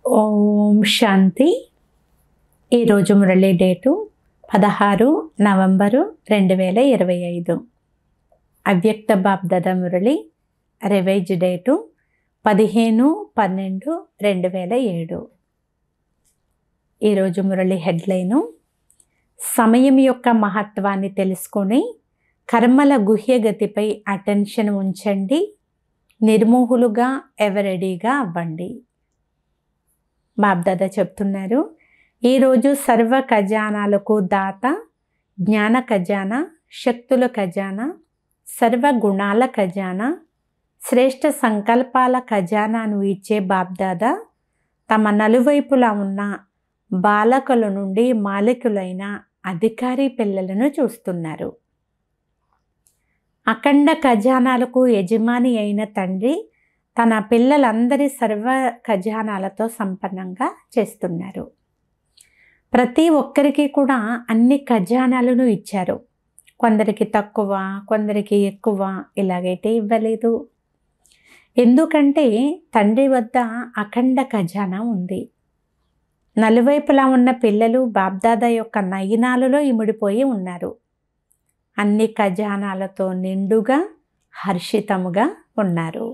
ఓం శాంతి. ఈరోజు Murali date 16 November 2025. అవ్యక్త BapDada Murali revise date 15/12/2007. ఈరోజు మురళి హెడ్లైను: సమయం యొక్క మహత్వాన్ని తెలుసుకొని కర్మల గుహ్యగతిపై అటెన్షన్ ఉంచండి, నిర్మోహులుగా ఎవరెడీగా అవ్వండి. బాప్దాదా చెప్తున్నారు, ఈరోజు సర్వ ఖజానాలకు దాత, జ్ఞాన ఖజానా, శక్తుల ఖజానా, సర్వ గుణాల ఖజానా, శ్రేష్ఠ సంకల్పాల ఖజానాను ఇచ్చే బాప్దాదా తమ నలువైపులా ఉన్న బాలకుల నుండి మాలికులైన అధికారి పిల్లలను చూస్తున్నారు. అఖండ ఖజానాలకు యజమాని అయిన తండ్రి తన పిల్లలందరి సర్వ ఖజానాలతో సంపన్నంగా చేస్తున్నారు. ప్రతి ఒక్కరికి కూడా అన్ని ఖజానాలను ఇచ్చారు. కొందరికి తక్కువ, కొందరికి ఎక్కువ, ఇలాగైతే ఇవ్వలేదు. ఎందుకంటే తండ్రి వద్ద అఖండ ఖజానా ఉంది. నలువైపులా ఉన్న పిల్లలు బాప్దాదా యొక్క నయనాలలో ఇమిడిపోయి ఉన్నారు. అన్ని ఖజానాలతో నిండుగా హర్షితముగా ఉన్నారు.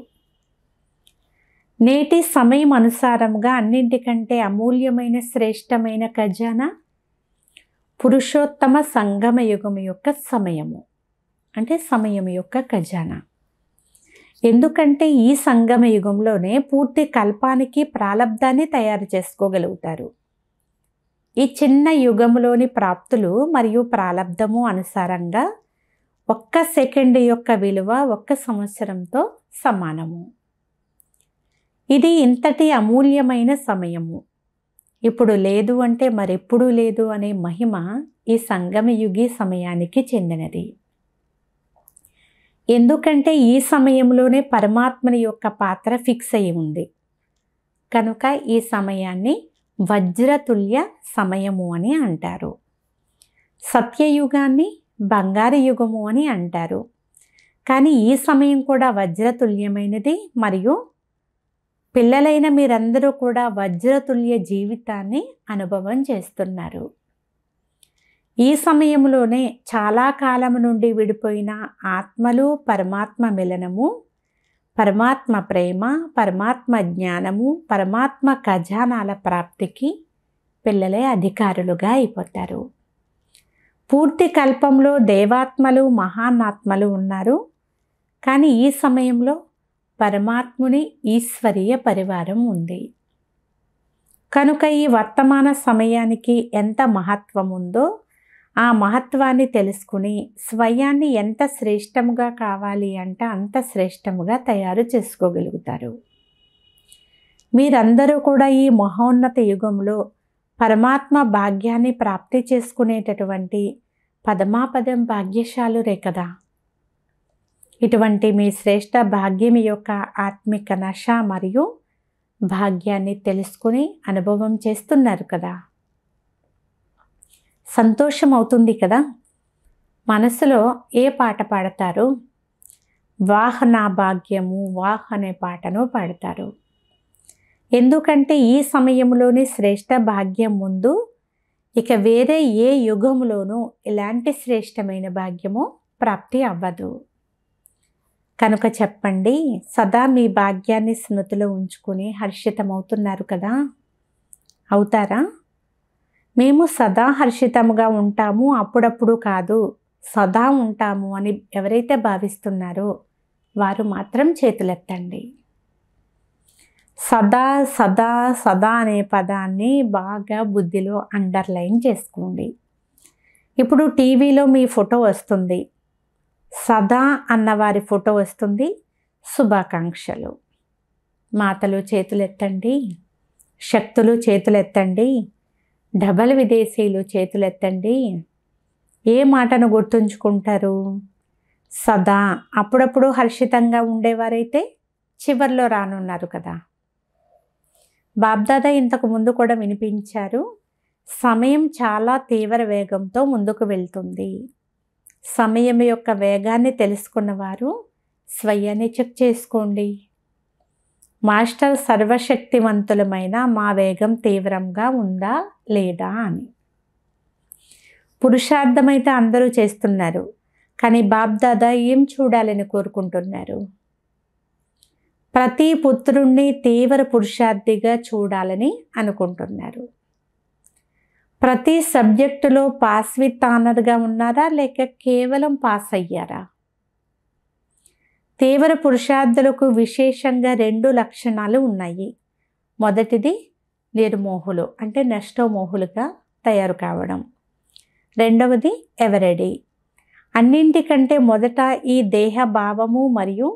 నేటి సమయం అనుసారంగా అన్నింటికంటే అమూల్యమైన శ్రేష్టమైన ఖజానా పురుషోత్తమ సంగమ యుగం యొక్క సమయము, అంటే సమయం యొక్క ఖజానా. ఎందుకంటే ఈ సంగమ యుగంలోనే పూర్తి కల్పానికి ప్రాలబ్ధాన్ని తయారు చేసుకోగలుగుతారు. ఈ చిన్న యుగంలోని ప్రాప్తులు మరియు ప్రాలబ్ధము అనుసారంగా 1 సెకండ్ యొక్క విలువ 1 సంవత్సరంతో సమానము. ఇది ఇంతటి అమూల్యమైన సమయము. ఇప్పుడు లేదు అంటే మరెప్పుడూ లేదు అనే మహిమ ఈ సంగమయుగి సమయానికి చెందినది. ఎందుకంటే ఈ సమయంలోనే పరమాత్మని యొక్క పాత్ర ఫిక్స్ అయి ఉంది. కనుక ఈ సమయాన్ని వజ్రతుల్య సమయము అని అంటారు. సత్యయుగాన్ని బంగారు యుగము అని అంటారు. కానీ ఈ సమయం కూడా వజ్రతుల్యమైనది మరియు పిల్లలైన మీరందరూ కూడా వజ్రతుల్య జీవితాన్ని అనుభవం చేస్తున్నారు. ఈ సమయంలోనే చాలా కాలం నుండి విడిపోయిన ఆత్మలు పరమాత్మ మిలనము, పరమాత్మ ప్రేమ, పరమాత్మ జ్ఞానము, పరమాత్మ ఖజానాల ప్రాప్తికి పిల్లలే అధికారులుగా అయిపోతారు. పూర్తి కల్పంలో దేవాత్మలు మహానాత్మలు ఉన్నారు. కానీ ఈ సమయంలో పరమాత్ముని ఈశ్వరీయ పరివారం ఉంది. కనుక ఈ వర్తమాన సమయానికి ఎంత మహత్వం ఉందో ఆ మహత్వాన్ని తెలుసుకుని స్వయాన్ని ఎంత శ్రేష్టముగా కావాలి అంటే అంత శ్రేష్టముగా తయారు చేసుకోగలుగుతారు. మీరందరూ కూడా ఈ మహోన్నత యుగంలో పరమాత్మ భాగ్యాన్ని ప్రాప్తి చేసుకునేటటువంటి పదమాపదం భాగ్యశాలురే కదా. ఇటువంటి మీ శ్రేష్ట భాగ్యం యొక్క ఆత్మిక నశ మరియు భాగ్యాన్ని తెలుసుకుని అనుభవం చేస్తున్నారు కదా. సంతోషం అవుతుంది కదా. మనసులో ఏ పాట పాడతారు? వాహన భాగ్యము వాహ్ అనే పాటను పాడతారు. ఎందుకంటే ఈ సమయంలోని శ్రేష్ట భాగ్యం ముందు ఇక వేరే ఏ యుగంలోనూ ఇలాంటి శ్రేష్టమైన భాగ్యము ప్రాప్తి అవ్వదు. కనుక చెప్పండి, సదా మీ భాగ్యాన్ని స్మృతిలో ఉంచుకుని హర్షితమవుతున్నారు కదా. అవుతారా? మేము సదా హర్షితముగా ఉంటాము, అప్పుడప్పుడు కాదు సదా ఉంటాము అని ఎవరైతే భావిస్తున్నారో వారు మాత్రం చేతులెత్తండి. సదా సదా సదా అనే పదాన్ని బాగా బుద్ధిలో అండర్లైన్ చేసుకోండి. ఇప్పుడు టీవీలో మీ ఫోటో వస్తుంది, సదా అన్నవారి ఫోటో వస్తుంది. శుభాకాంక్షలు. మాతలు చేతులెత్తండి, శక్తులు చేతులెత్తండి, డబల్ విదేశీయులు చేతులెత్తండి. ఏ మాటను గుర్తుంచుకుంటారు? సదా. అప్పుడప్పుడు హర్షితంగా ఉండేవారైతే చివర్లో రానున్నారు కదా. బాప్దాదా ఇంతకు ముందు కూడా వినిపించారు, సమయం చాలా తీవ్ర వేగంతో ముందుకు వెళ్తుంది. సమయం యొక్క వేగాన్ని తెలుసుకున్నవారు స్వయాన్ని చెక్ చేసుకోండి. మాస్టర్ సర్వశక్తివంతులమైన మా వేగం తీవ్రంగా ఉందా లేదా అని. పురుషార్థమైతే అందరూ చేస్తున్నారు, కానీ బాబ్దాదా ఏం చూడాలని కోరుకుంటున్నారు? ప్రతి పుత్రుణ్ణి తీవ్ర పురుషార్థిగా చూడాలని అనుకుంటున్నారు. ప్రతి సబ్జెక్టులో పాస్ విత్ ఆనర్గా ఉన్నారా, లేక కేవలం పాస్ అయ్యారా? తీవ్ర పురుషార్థులకు విశేషంగా 2 లక్షణాలు ఉన్నాయి. మొదటిది నిర్మోహులు, అంటే నష్టమోహులుగా తయారు కావడం. రెండవది ఎవరెడీ. అన్నింటికంటే మొదట ఈ దేహ భావము మరియు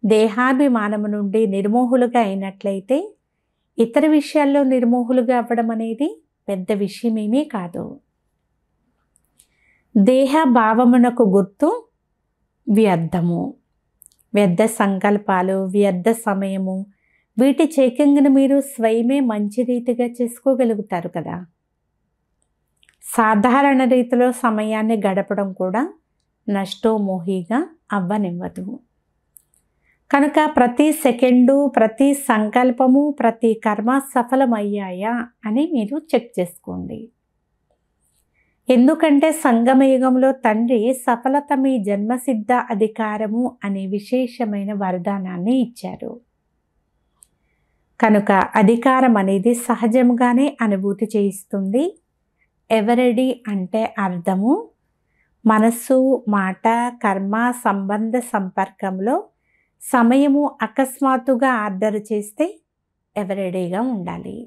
దేహాభిమానము నుండి నిర్మోహులుగా అయినట్లయితే ఇతర విషయాల్లో నిర్మోహులుగా అవ్వడం అనేది పెద్ద విషయమేమీ కాదు. దేహ భావమునకు గుర్తు వ్యర్థము. వ్యర్థ సంకల్పాలు, వ్యర్థ సమయము, వీటి చెకింగ్ను మీరు స్వయమే మంచి రీతిగా చేసుకోగలుగుతారు కదా. సాధారణ రీతిలో సమయాన్ని గడపడం కూడా నష్టోమోహిగా అవ్వనివ్వదు. కనుక ప్రతి సెకండు, ప్రతి సంకల్పము, ప్రతి కర్మ సఫలమయ్యాయా అని మీరు చెక్ చేసుకోండి. ఎందుకంటే సంగమయుగంలో తండ్రి సఫలత మీ జన్మసిద్ధ అధికారము అనే విశేషమైన వరదానాన్ని ఇచ్చారు. కనుక అధికారం అనేది సహజంగానే అనుభూతి చేయిస్తుంది. ఎవరెడీ అంటే అర్థము మనస్సు, మాట, కర్మ సంబంధ సంపర్కంలో సమయము అకస్మాత్తుగా ఆర్డర్ చేస్తే ఎవరెడీగా ఉండాలి.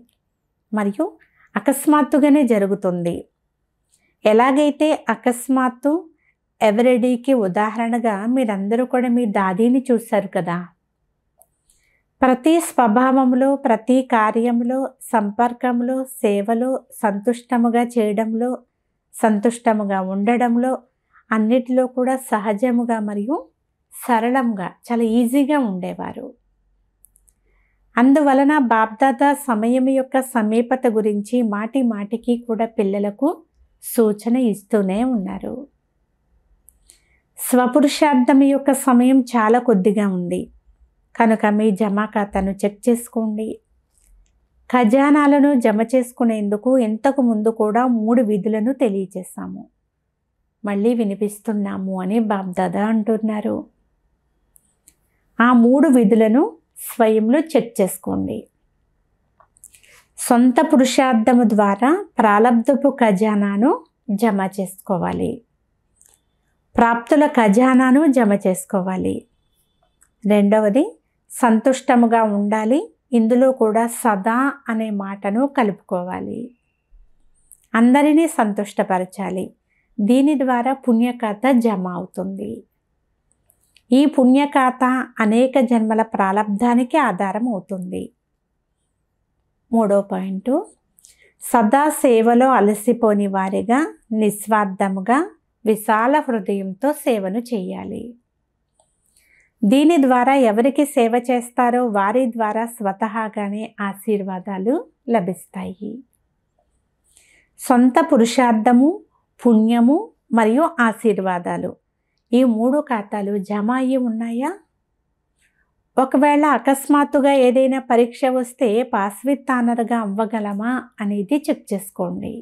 మరియు అకస్మాత్తుగానే జరుగుతుంది. ఎలాగైతే అకస్మాత్తు ఎవరెడీకి ఉదాహరణగా మీరందరూ కూడా మీ దాదీని చూశారు కదా. ప్రతి స్వభావంలో, ప్రతి కార్యంలో, సంపర్కంలో, సేవలో, సంతుష్టముగా చేయడంలో, సంతుష్టముగా ఉండడంలో, అన్నిటిలో కూడా సహజముగా మరియు సరళంగా చాలా ఈజీగా ఉండేవారు. అందువలన బాబ్దాదా సమయం యొక్క సమీపత గురించి మాటి మాటికి కూడా పిల్లలకు సూచన ఇస్తూనే ఉన్నారు. స్వపురుషార్థం యొక్క సమయం చాలా కొద్దిగా ఉంది. కనుక మీ జమా ఖాతాను చెక్ చేసుకోండి. ఖజానాలను జమ చేసుకునేందుకు ఇంతకు ముందు కూడా 3 విధులను తెలియచేశాము. మళ్ళీ వినిపిస్తున్నాము అని బాబ్దాదా అంటున్నారు. ఆ 3 విధులను స్వయంలో చెక్ చేసుకోండి. సొంత పురుషార్థము ద్వారా ప్రాలబ్ధపు ఖజానాను జమ చేసుకోవాలి. ప్రాప్తుల ఖజానాను జమ చేసుకోవాలి. రెండవది సంతుష్టముగా ఉండాలి. ఇందులో కూడా సదా అనే మాటను కలుపుకోవాలి. అందరినీ సంతుష్టపరచాలి. దీని ద్వారా పుణ్యఖాత జమ అవుతుంది. ఈ పుణ్యఖాత అనేక జన్మల ప్రాలబ్ధానికి ఆధారం అవుతుంది. 3వ పాయింట్, సదా సేవలో అలసిపోని వారిగా నిస్వార్థముగా విశాల హృదయంతో సేవను చేయాలి. దీని ద్వారా ఎవరికి సేవ చేస్తారో వారి ద్వారా స్వతహాగానే ఆశీర్వాదాలు లభిస్తాయి. సొంత పురుషార్థము, పుణ్యము మరియు ఆశీర్వాదాలు, ఈ 3 ఖాతాలు జమ అయ్యి ఉన్నాయా? ఒకవేళ అకస్మాత్తుగా ఏదైనా పరీక్ష వస్తే పాస్ విత్ ఆనర్గా అవ్వగలమా అనేది చెక్ చేసుకోండి.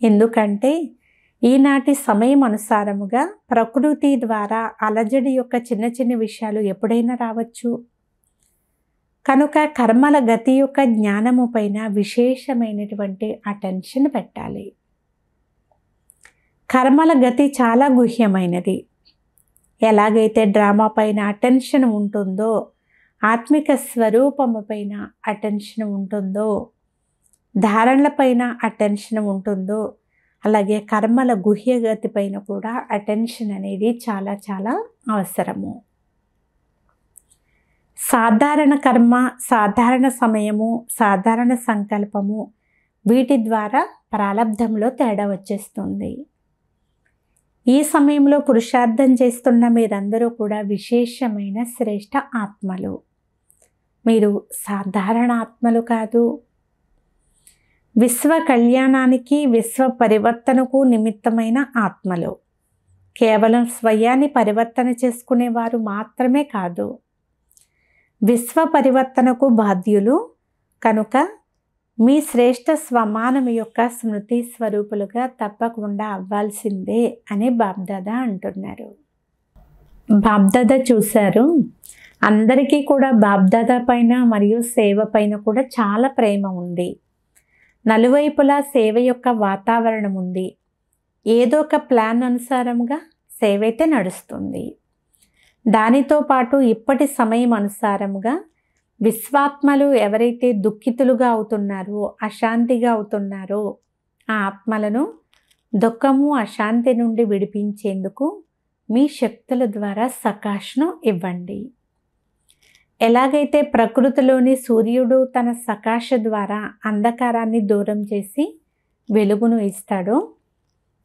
ఎందుకంటే ఈనాటి సమయం అనుసారముగా ప్రకృతి ద్వారా అలజడి యొక్క చిన్న చిన్న విషయాలు ఎప్పుడైనా రావచ్చు. కనుక కర్మల గతి యొక్క జ్ఞానము పైన విశేషమైనటువంటి అటెన్షన్ పెట్టాలి. కర్మల గతి చాలా గుహ్యమైనది. ఎలాగైతే డ్రామా పైన అటెన్షన్ ఉంటుందో, ఆత్మిక స్వరూపము పైన అటెన్షన్ ఉంటుందో, ధారణల పైన అటెన్షన్ ఉంటుందో, అలాగే కర్మల గుహ్యగతి పైన కూడా అటెన్షన్ అనేది చాలా చాలా అవసరము. సాధారణ కర్మ, సాధారణ సమయము, సాధారణ సంకల్పము, వీటి ద్వారా ప్రాలబ్ధంలో తేడా వచ్చేస్తుంది. ఈ సమయంలో పురుషార్థం చేస్తున్న మీరందరూ కూడా విశేషమైన శ్రేష్ఠ ఆత్మలు. మీరు సాధారణ ఆత్మలు కాదు. విశ్వ కళ్యాణానికి, విశ్వ పరివర్తనకు నిమిత్తమైన ఆత్మలు. కేవలం స్వయాన్ని పరివర్తన చేసుకునేవారు మాత్రమే కాదు, విశ్వ పరివర్తనకు బాధ్యులు కనుక మీ శ్రేష్ఠ స్వమానం యొక్క స్మృతి స్వరూపులుగా తప్పకుండా అవ్వాల్సిందే అని బాబ్దాదా అంటున్నారు. బాబ్దాదా చూశారు, అందరికీ కూడా బాబ్దాదా పైన మరియు సేవ పైన కూడా చాలా ప్రేమ ఉంది. నలువైపులా సేవ యొక్క వాతావరణం ఉంది. ఏదో ఒక ప్లాన్ అనుసారంగా సేవ అయితే నడుస్తుంది. దానితో పాటు ఇప్పటి సమయం అనుసారముగా విశ్వాత్మలు ఎవరైతే దుఃఖితులుగా అవుతున్నారో, అశాంతిగా అవుతున్నారో, ఆ ఆత్మలను దుఃఖము అశాంతి నుండి విడిపించేందుకు మీ శక్తుల ద్వారా సకాష్ను ఇవ్వండి. ఎలాగైతే ప్రకృతిలోని సూర్యుడు తన సకాశ ద్వారా అంధకారాన్ని దూరం చేసి వెలుగును ఇస్తాడో,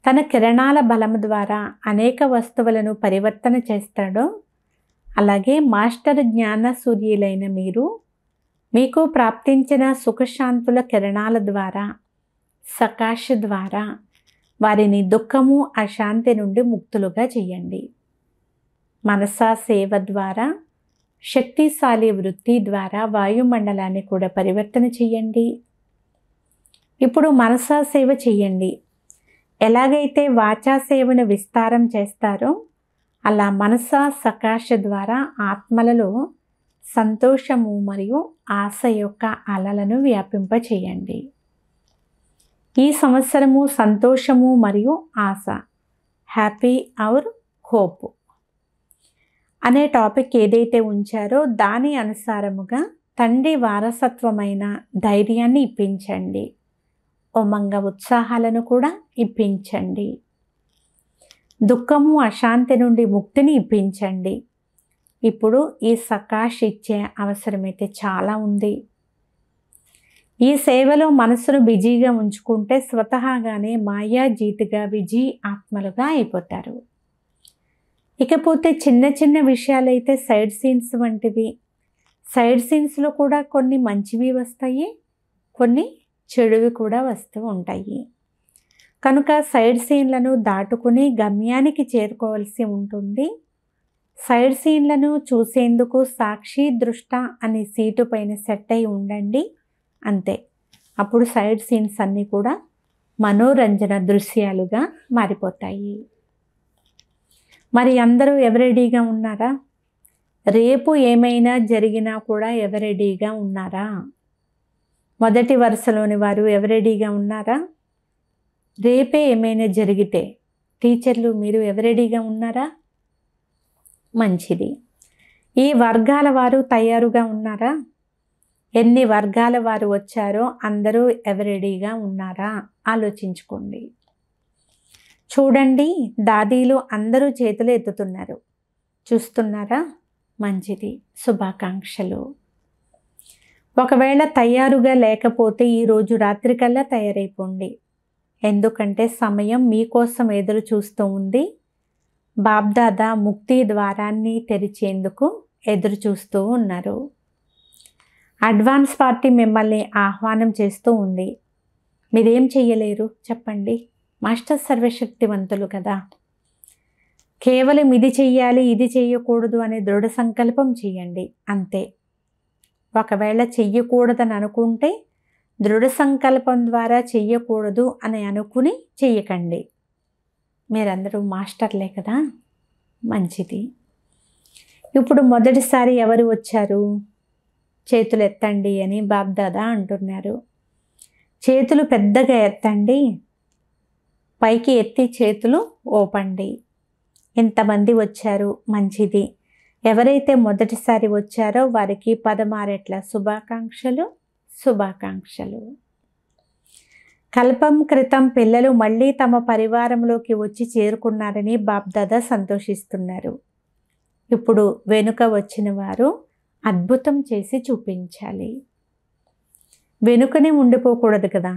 తన కిరణాల బలం ద్వారా అనేక వస్తువులను పరివర్తన చేస్తాడో, అలాగే మాస్టర్ జ్ఞాన సూర్యులైన మీరు మీకు ప్రాప్తించిన సుఖశాంతుల కిరణాల ద్వారా, సకాశ ద్వారా వారిని దుఃఖము అశాంతి నుండి ముక్తులుగా చేయండి. మనసా సేవ ద్వారా, శక్తిశాలి వృత్తి ద్వారా వాయుమండలాన్ని కూడా పరివర్తన చేయండి. ఇప్పుడు మనసా సేవ చేయండి. ఎలాగైతే వాచా సేవను విస్తారం చేస్తారో అలా మనసా సకాశ ద్వారా ఆత్మలలో సంతోషము మరియు ఆశ యొక్క అలలను వ్యాపింపచేయండి. ఈ సంవత్సరము సంతోషము మరియు ఆశ, హ్యాపీ ఔర్ హోప్ అనే టాపిక్ ఏదైతే ఉంచారో దాని అనుసారముగా తండ్రి వారసత్వమైన ధైర్యాన్ని ఇప్పించండి. ఉమంగ ఉత్సాహాలను కూడా ఇప్పించండి. దుఃఖము అశాంతి నుండి ముక్తిని ఇప్పించండి. ఇప్పుడు ఈ సకాష్ ఇచ్చే అవసరమైతే చాలా ఉంది. ఈ సేవలో మనసును బిజీగా ఉంచుకుంటే స్వతహాగానే మాయాజీతిగా విజీ ఆత్మలుగా అయిపోతారు. ఇకపోతే చిన్న చిన్న విషయాలైతే సైడ్ సీన్స్ వంటివి. సైడ్ సీన్స్లో కూడా కొన్ని మంచివి వస్తాయి, కొన్ని చెడువి కూడా వస్తూ ఉంటాయి. కనుక సైడ్ సీన్లను దాటుకుని గమ్యానికి చేరుకోవాల్సి ఉంటుంది. సైడ్ సీన్లను చూసేందుకు సాక్షి దృష్ట అనే సీటు పైన సెట్ అయి ఉండండి, అంతే. అప్పుడు సైడ్ సీన్స్ అన్నీ కూడా మనోరంజన దృశ్యాలుగా మారిపోతాయి. మరి అందరూ ఎవరెడీగా ఉన్నారా? రేపు ఏమైనా జరిగినా కూడా ఎవరెడీగా ఉన్నారా? మొదటి వరుసలోని వారు ఎవరెడీగా ఉన్నారా? రేపే ఏమైనా జరిగితే టీచర్లు మీరు ఎవరెడీగా ఉన్నారా? మంచిది. ఈ వర్గాల వారు తయారుగా ఉన్నారా? ఎన్ని వర్గాల వారు వచ్చారో అందరూ ఎవరెడీగా ఉన్నారా ఆలోచించుకోండి. చూడండి, దాదీలు అందరూ చేతులు ఎత్తుతున్నారు, చూస్తున్నారా? మంచిది, శుభాకాంక్షలు. ఒకవేళ తయారుగా లేకపోతే ఈరోజు రాత్రికల్లా తయారైపోండి. ఎందుకంటే సమయం మీకోసం ఎదురు చూస్తూ ఉంది. బాబ్దాదా ముక్తి ద్వారాన్ని తెరిచేందుకు ఎదురు చూస్తూ ఉన్నారు. అడ్వాన్స్ పార్టీ మిమ్మల్ని ఆహ్వానం చేస్తూ ఉంది. మీరేం చెయ్యలేరు చెప్పండి, మాస్టర్ సర్వశక్తివంతులు కదా. కేవలం ఇది చెయ్యాలి, ఇది చెయ్యకూడదు అనే దృఢ సంకల్పం చేయండి, అంతే. ఒకవేళ చెయ్యకూడదని అనుకుంటే దృఢ సంకల్పం ద్వారా చెయ్యకూడదు అని అనుకుని చెయ్యకండి. మీరందరూ మాస్టర్లే కదా, మంచిది. ఇప్పుడు మొదటిసారి ఎవరు వచ్చారు? చేతులు ఎత్తండి అని బాబ్దాదా అంటున్నారు. చేతులు పెద్దగా ఎత్తండి, పైకి ఎత్తి చేతులు ఓపండి. ఇంతమంది వచ్చారు, మంచిది. ఎవరైతే మొదటిసారి వచ్చారో వారికి 16 రెట్ల శుభాకాంక్షలు, శుభాకాంక్షలు. కల్పం క్రితం పిల్లలు మళ్ళీ తమ పరివారంలోకి వచ్చి చేరుకున్నారని బాబ్దాదా సంతోషిస్తున్నారు. ఇప్పుడు వెనుక వచ్చిన వారు అద్భుతం చేసి చూపించాలి. వెనుకనే ఉండిపోకూడదు కదా.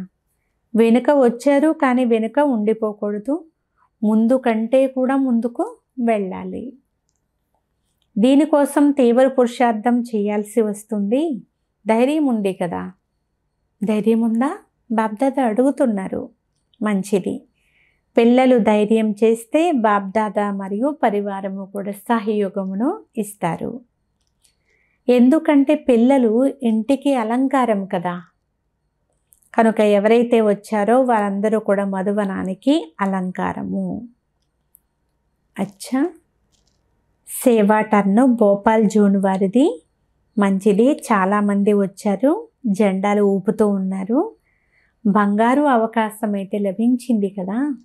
వెనుక వచ్చారు కానీ వెనుక ఉండిపోకూడదు, ముందు కంటే కూడా ముందుకు వెళ్ళాలి. దీనికోసం తీవ్ర పురుషార్థం చేయాల్సి వస్తుంది. ధైర్యం ఉంది కదా, ధైర్యం ఉందా? బాబ్దాదా అడుగుతున్నారు. మంచిది. పిల్లలు ధైర్యం చేస్తే బాబ్దాదా మరియు పరివారము కూడా సహయోగమును ఇస్తారు. ఎందుకంటే పిల్లలు ఇంటికి అలంకారం కదా. కనుక ఎవరైతే వచ్చారో వారందరూ కూడా మధువనానికి అలంకారము. అచ్చా, సేవా టర్న్ భోపాల్ జోన్ వారిది. మంచిది, చాలామంది వచ్చారు, జెండాలు ఊపుతూ ఉన్నారు. బంగారు అవకాశం అయితే లభించింది కదా.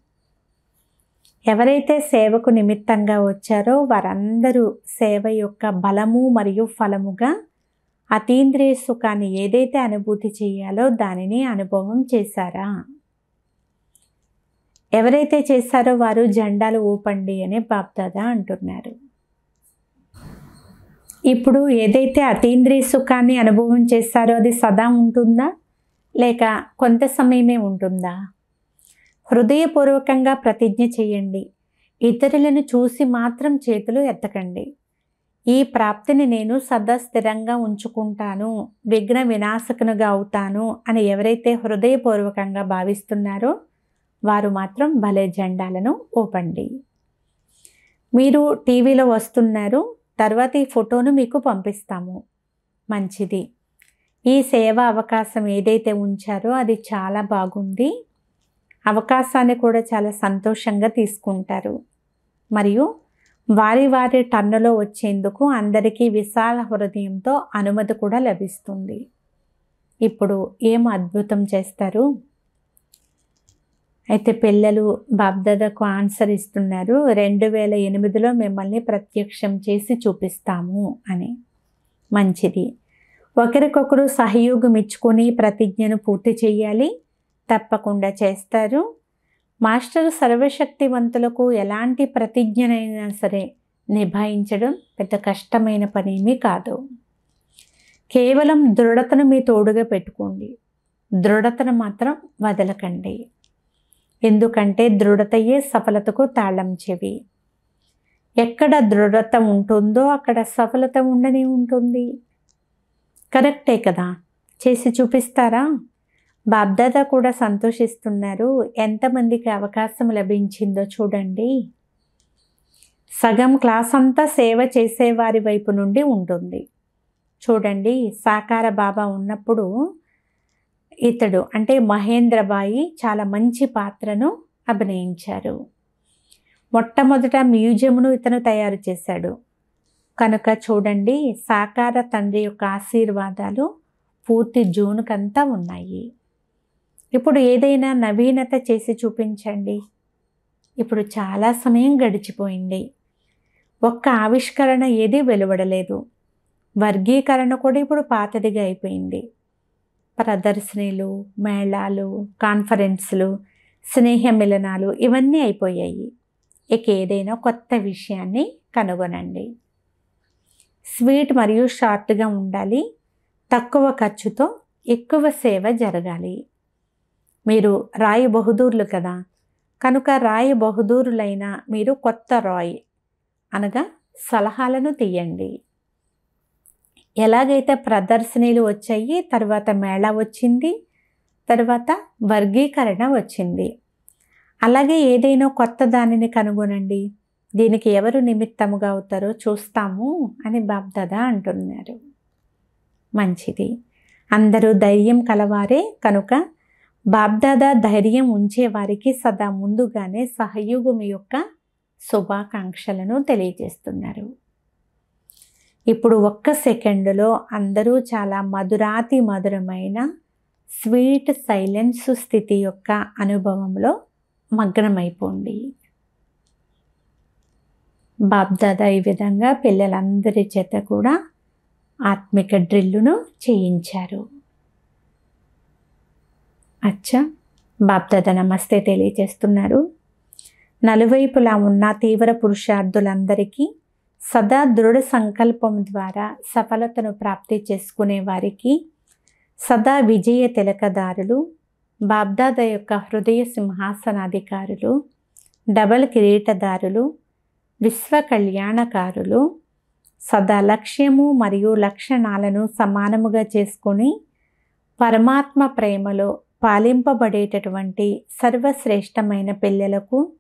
ఎవరైతే సేవకు నిమిత్తంగా వచ్చారో వారందరూ సేవ యొక్క బలము మరియు ఫలముగా అతీంద్రియ సుఖాన్ని ఏదైతే అనుభూతి చేయాలో దానిని అనుభవం చేశారా? ఎవరైతే చేశారో వారు జెండాలు ఊపండి అని బాప్దాదా అంటున్నారు. ఇప్పుడు ఏదైతే అతీంద్రియ సుఖాన్ని అనుభవం చేశారో అది సదా ఉంటుందా లేక కొంత సమయమే ఉంటుందా? హృదయపూర్వకంగా ప్రతిజ్ఞ చేయండి. ఇతరులను చూసి మాత్రం చేతులు ఎత్తకండి. ఈ ప్రాప్తిని నేను సదా స్థిరంగా ఉంచుకుంటాను, విఘ్న వినాశకునిగా అవుతాను అని ఎవరైతే హృదయపూర్వకంగా భావిస్తున్నారో వారు మాత్రం భలే జెండాలను ఊపండి. మీరు టీవీలో వస్తున్నారు, తర్వాత ఈ ఫోటోను మీకు పంపిస్తాము. మంచిది. ఈ సేవా అవకాశం ఏదైతే ఉంచారో అది చాలా బాగుంది. అవకాశాన్ని కూడా చాలా సంతోషంగా తీసుకుంటారు. మరియు వారి వారి టన్నులో వచ్చేందుకు అందరికీ విశాల హృదయంతో అనుమతి కూడా లభిస్తుంది. ఇప్పుడు ఏం అద్భుతం చేస్తారు? అయితే పిల్లలు బాప్దాదాకు ఆన్సర్ ఇస్తున్నారు, 2008లో మిమ్మల్ని ప్రత్యక్షం చేసి చూపిస్తాము అని. మంచిది. ఒకరికొకరు సహయోగం ఇచ్చుకొని ప్రతిజ్ఞను పూర్తి చేయాలి. తప్పకుండా చేస్తారు. మాస్టర్ సర్వశక్తివంతులకు ఎలాంటి ప్రతిజ్ఞనైనా సరే నిభాయించడం పెద్ద కష్టమైన పనేమీ కాదు. కేవలం దృఢతను మీ తోడుగా పెట్టుకోండి. దృఢతను మాత్రం వదలకండి. ఎందుకంటే దృఢతయే సఫలతకు తాళం చెవి. ఎక్కడ దృఢత ఉంటుందో అక్కడ సఫలత ఉండనే ఉంటుంది. కరెక్టే కదా. చేసి చూపిస్తారా? బాప్దాదా కూడా సంతోషిస్తున్నారు. ఎంతమందికి అవకాశం లభించిందో చూడండి. సగం క్లాస్ అంతా సేవ చేసేవారి వైపు నుండి ఉంటుంది. చూడండి, సాకార బాబా ఉన్నప్పుడు ఇతడు అంటే మహేంద్రబాయి చాలా మంచి పాత్రను అభినయించారు. మొట్టమొదట మ్యూజియంను ఇతను తయారు చేశాడు. కనుక చూడండి, సాకార తండ్రి యొక్క ఆశీర్వాదాలు పూర్తి జోనుకంతా ఉన్నాయి. ఇప్పుడు ఏదైనా నవీనత చేసి చూపించండి. ఇప్పుడు చాలా సమయం గడిచిపోయింది. ఒక్క ఆవిష్కరణ ఏది వెలువడలేదు. వర్గీకరణ కూడా ఇప్పుడు పాతదిగా అయిపోయింది. ప్రదర్శనలు, మేళాలు, కాన్ఫరెన్సులు, స్నేహ మిలనాలు ఇవన్నీ అయిపోయాయి. ఇక ఏదైనా కొత్త విషయాన్ని కనుగొనండి. స్వీట్ మరియు షార్ట్గా ఉండాలి. తక్కువ ఖర్చుతో ఎక్కువ సేవ జరగాలి. మీరు రాయ్ బహదూర్లు కదా. కనుక రాయ్ బహదూరులైన మీరు కొత్త రాయ్ అనగా సలహాలను తీయండి. ఎలాగైతే ప్రదర్శనలు వచ్చాయి, తర్వాత మేళా వచ్చింది, తర్వాత వర్గీకరణ వచ్చింది, అలాగే ఏదైనా కొత్త దానిని కనుగొనండి. దీనికి ఎవరు నిమిత్తముగా అవుతారో చూస్తాము అని బాప్దాదా అంటున్నారు. మంచిది. అందరూ ధైర్యం కలవారే. కనుక బాప్దాదా ధైర్యం ఉంచేవారికి సదా ముందుగానే సహయోగం యొక్క శుభాకాంక్షలను తెలియజేస్తున్నారు. ఇప్పుడు ఒక్క సెకండులో అందరూ చాలా మధురాతి మధురమైన స్వీట్ సైలెన్స్ స్థితి యొక్క అనుభవంలో మగ్నమైపోండి. బాప్దాదా ఈ విధంగా పిల్లలందరి చేత కూడా ఆత్మిక డ్రిల్లును చేయించారు. అచ్చా, బాప్దాదా నమస్తే తెలియజేస్తున్నారు. నలువైపులా ఉన్న తీవ్ర పురుషార్థులందరికీ సదా దృఢ సంకల్పం ద్వారా సఫలతను ప్రాప్తి చేసుకునే వారికి సదా విజయ తిలకదారులు, బాప్దాదా యొక్క హృదయ సింహాసనాధికారులు, డబల్ కిరీటదారులు, విశ్వ కళ్యాణకారులు, సదా లక్ష్యము మరియు లక్షణాలను సమానముగా చేసుకొని పరమాత్మ ప్రేమలో పాలింపబడేటటువంటి సర్వశ్రేష్టమైన పిల్లలకు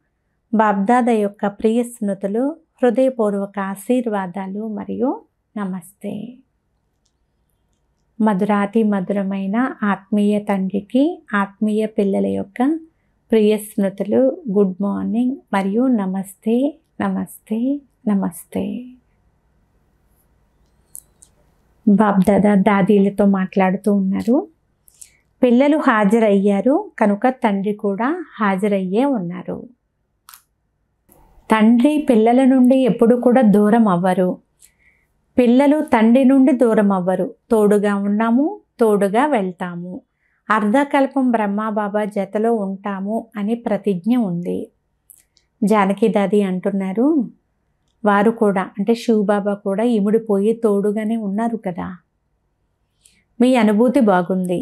బాప్దాదా యొక్క ప్రియ స్మృతులు, హృదయపూర్వక ఆశీర్వాదాలు మరియు నమస్తే. మధురాతి మధురమైన ఆత్మీయ తండ్రికి ఆత్మీయ పిల్లల యొక్క ప్రియ స్మృతులు. గుడ్ మార్నింగ్ మరియు నమస్తే నమస్తే నమస్తే. బాబ్దాదా దాదీలతో మాట్లాడుతూ ఉన్నారు. పిల్లలు హాజరయ్యారు కనుక తండ్రి కూడా హాజరయ్యే ఉన్నారు. తండ్రి పిల్లల నుండి ఎప్పుడు కూడా దూరం అవ్వరు. పిల్లలు తండ్రి నుండి దూరం అవ్వరు. తోడుగా ఉన్నాము, తోడుగా వెళ్తాము. అర్ధకల్పం బ్రహ్మాబాబా జతలో ఉంటాము అని ప్రతిజ్ఞ ఉంది. జానకి దాది అంటున్నారు, వారు కూడా అంటే శివబాబా కూడా ఇముడిపోయి తోడుగానే ఉన్నారు కదా. మీ అనుభూతి బాగుంది.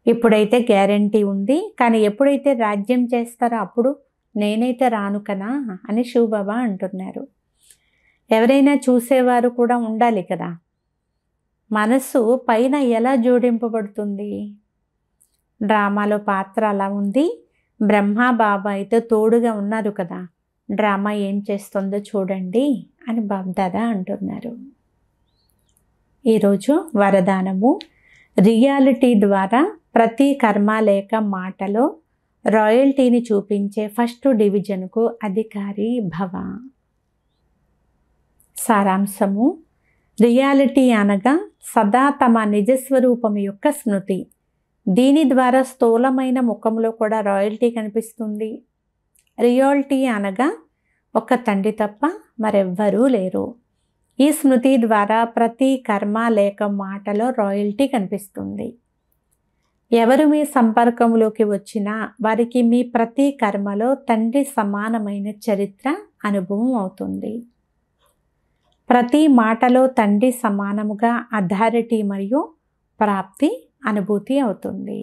ఇప్పుడైతే గ్యారంటీ ఉంది, కానీ ఎప్పుడైతే రాజ్యం చేస్తారో అప్పుడు నేనైతే రాను కదా అని శివబాబా అంటున్నారు. ఎవరైనా చూసేవారు కూడా ఉండాలి కదా. మనసు పైన ఎలా జోడింపబడుతుంది? డ్రామాలో పాత్ర అలా ఉంది. బ్రహ్మ బాబా అయితే తోడుగా ఉన్నారు కదా. డ్రామా ఏం చేస్తుందో చూడండి అని బాబ్దాదా అంటున్నారు. ఈరోజు వరదానము. రియాలిటీ ద్వారా ప్రతి కర్మ లేక మాటలో రాయల్టీని చూపించే ఫస్ట్ డివిజన్కు అధికారి భవ. సారాంశము. రియాలిటీ అనగా సదా తమ నిజస్వరూపం యొక్క స్మృతి. దీని ద్వారా స్థూలమైన ముఖంలో కూడా రాయల్టీ కనిపిస్తుంది. రియాలిటీ అనగా ఒక తండ్రి తప్ప మరెవ్వరూ లేరు. ఈ స్మృతి ద్వారా ప్రతి కర్మ లేక మాటలో రాయల్టీ కనిపిస్తుంది. ఎవరు మీ సంపర్కంలోకి వచ్చినా వారికి మీ ప్రతి కర్మలో తండ్రి సమానమైన చరిత్ర అనుభవం అవుతుంది. ప్రతి మాటలో తండ్రి సమానముగా అథారిటీ మరియు ప్రాప్తి అనుభూతి అవుతుంది.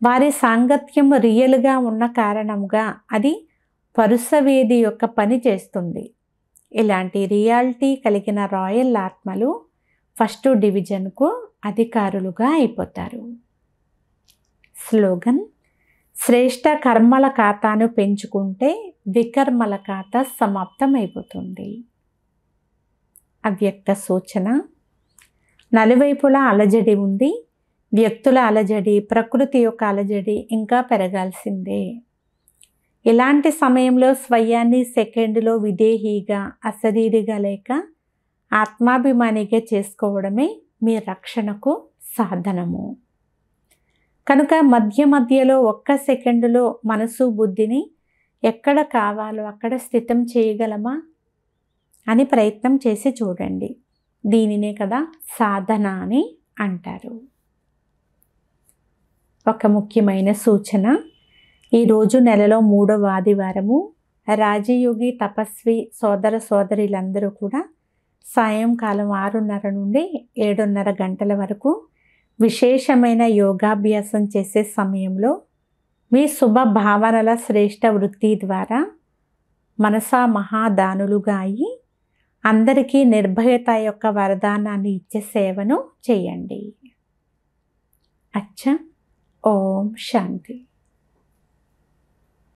వారి సాంగత్యం రియల్గా ఉన్న కారణంగా అది పరుసవేది యొక్క పని చేస్తుంది. ఇలాంటి రియాలిటీ కలిగిన రాయల్ ఆత్మలు ఫస్ట్ డివిజన్కు అధికారులుగా అయిపోతారు. స్లోగన్. శ్రేష్ట కర్మల ఖాతాను పెంచుకుంటే వికర్మల ఖాతా సమాప్తమైపోతుంది. అవ్యక్త సూచన. నలువైపులా అలజడి ఉంది. వ్యక్తుల అలజడి, ప్రకృతి యొక్క అలజడి ఇంకా పెరగాల్సిందే. ఇలాంటి సమయంలో స్వయాన్ని సెకండ్లో విదేహీగా, అశరీరిగా లేక ఆత్మాభిమానిగా చేసుకోవడమే మీ రక్షణకు సాధనము. కనుక మధ్య మధ్యలో ఒక్క సెకండులో మనసు బుద్ధిని ఎక్కడ కావాలో అక్కడ స్థితం చేయగలమా అని ప్రయత్నం చేసి చూడండి. దీనినే కదా సాధన అని అంటారు. ఒక ముఖ్యమైన సూచన. ఈరోజు నెలలో 3వ ఆదివారము. రాజయోగి తపస్వి సోదర సోదరులందరూ కూడా సాయంకాలం 6:30 నుండి 7:30 గంటల వరకు విశేషమైన యోగాభ్యాసం చేసే సమయంలో మీ శుభ భావనల శ్రేష్ట వృత్తి ద్వారా మనసా మహాదానులుగా అయి అందరికీ నిర్భయత యొక్క వరదానాన్ని ఇచ్చే సేవను చేయండి. అచ్చా. ఓం శాంతి.